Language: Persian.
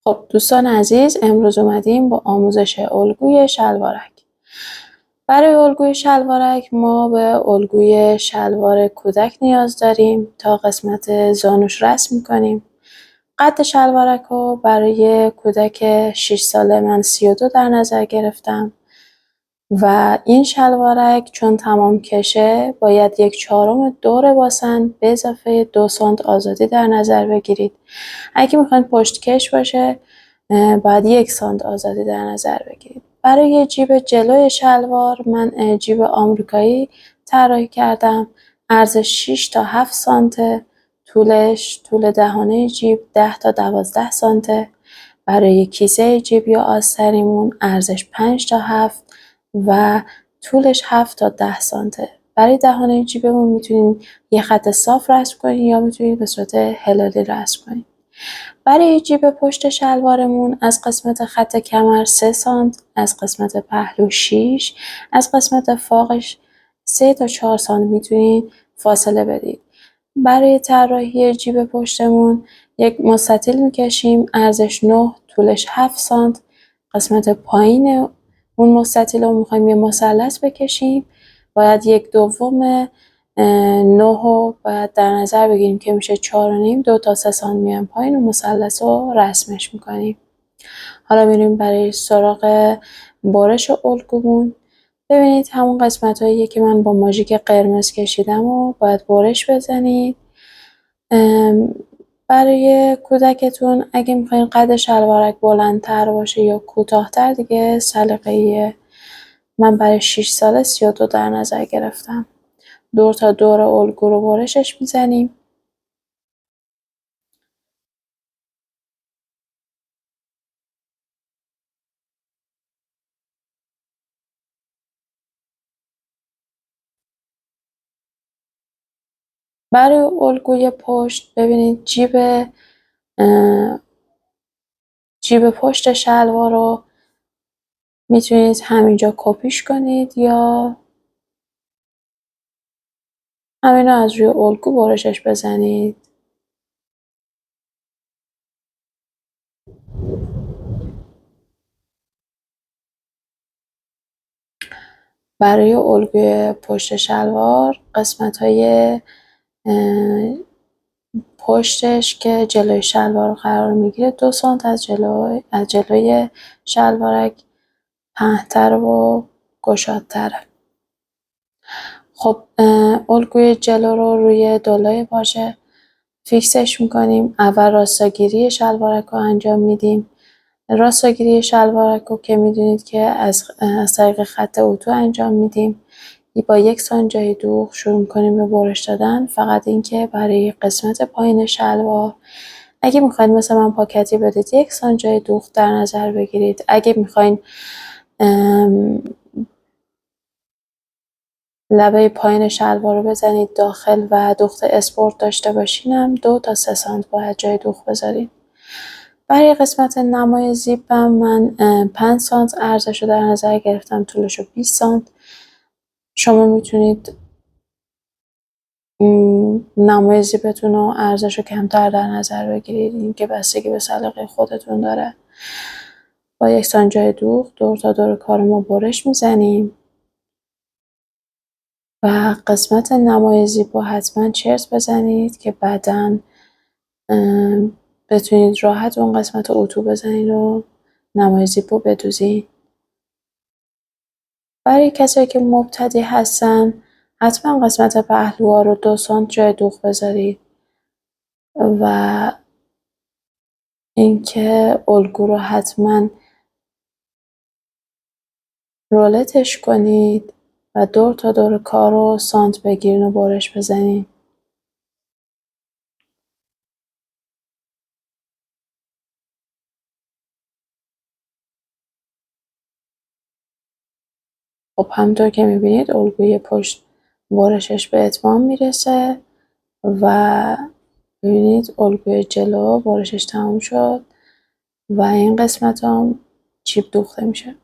خب دوستان عزیز، امروز اومدیم با آموزش الگوی شلوارک. برای الگوی شلوارک ما به الگوی شلوار کودک نیاز داریم تا قسمت زانوش رسم می‌کنیم. قد شلوارک رو برای کودک 6 ساله من 32 در نظر گرفتم و این شلوارک چون تمام کشه باید 1/4 دور باسن به اضافه 2 سانت آزادی در نظر بگیرید. اگه میخواین پشت کش باشه باید 1 سانت آزادی در نظر بگیرید. برای جیب جلوی شلوار من جیب آمریکایی طراحی کردم. عرضش 6 تا 7 سانته، طول دهانه جیب 10 تا 12 سانته. برای کیسه جیب یا آستریمون عرضش 5 تا 7 و طولش 7 تا 10 سانته. برای دهانه جیبمون میتونین یه خط صاف رسم کنین یا میتونین به صورت هلالی رسم کنین. برای جیب پشت شلوارمون از قسمت خط کمر 3 سانت، از قسمت پهلو 6، از قسمت فاقش 3 تا 4 سانت میتونین فاصله بدید. برای طراحی جیب پشتمون یک مستطیل میکشیم، عرضش 9، طولش 7 سانت. قسمت پایین اون مستطیل رو میخوایم یه مثلث بکشیم، باید 1/2 9 رو باید در نظر بگیریم که میشه 4.5. 2 تا 3 سانت میایم پایین و مثلث رو رسمش میکنیم. حالا میریم برای سراغ برش الگومون. ببینید همون قسمت هایی که من با ماژیک قرمز کشیدم و باید برش بزنید. برای کودکتون اگه میخواین قد شلوارک بلندتر باشه یا کوتاهتر دیگه سلیقه‌ایه. من برای 6 ساله 32 در نظر گرفتم. دور تا دور الگو رو برشش میزنیم. برای الگوی پشت ببینید جیب پشت شلوار رو میتونید همینجا کپیش کنید یا همینو از روی الگو برشش بزنید. برای الگوی پشت شلوار قسمت‌های پشتش که جلوی شلوار قرار میگیره 2 سانت از جلوی شلوارک پهن‌تر و گشادتره. خب الگوی جلو رو روی دلای پاشه فیکسش میکنیم. اول راستاگیری شلوارک رو انجام میدیم. راستاگیری شلوارک رو که میدونید که از طریق خط اتو انجام میدیم. با 1 سانت جای دوغ شروع میکنیم به برش دادن. فقط اینکه برای قسمت پایین شلوار اگه میخواین مثل من پاکتی بدید 1 سانت جای دوغ در نظر بگیرید. اگه میخواین لبه پایین شلوار رو بزنید داخل و دوخت اسپورت داشته باشینم 2 تا 3 سانت باید جای دوغ بذارید. برای قسمت نمای زیپم من 5 سانت عرضش رو در نظر گرفتم، طولش رو 20 سانت. شما میتونید نمای زیپتون رو عرضش رو کمتر در نظر بگیرید، این که بستگی به سلیقه خودتون داره. با 1 سانت جای دوغ دور تا دور کار ما برش میزنیم و قسمت نمای زیپ رو حتما چرس بزنید که بعداً بتونید راحت اون قسمت اتو بزنید و نمای زیپ رو بدوزید. برای کسایی که مبتدی هستن حتما قسمت پهلوها رو 2 سانت جای دوغ بذارید و اینکه الگو رو حتما رولتش کنید و دور تا دور کار رو سانت بگیرین و برش بزنید. خب همونطور که میبینید الگوی پشت برشش به اتمام میرسه و ببینید الگوی جلو برشش تموم شد و این قسمت هم جیب دوخته میشه.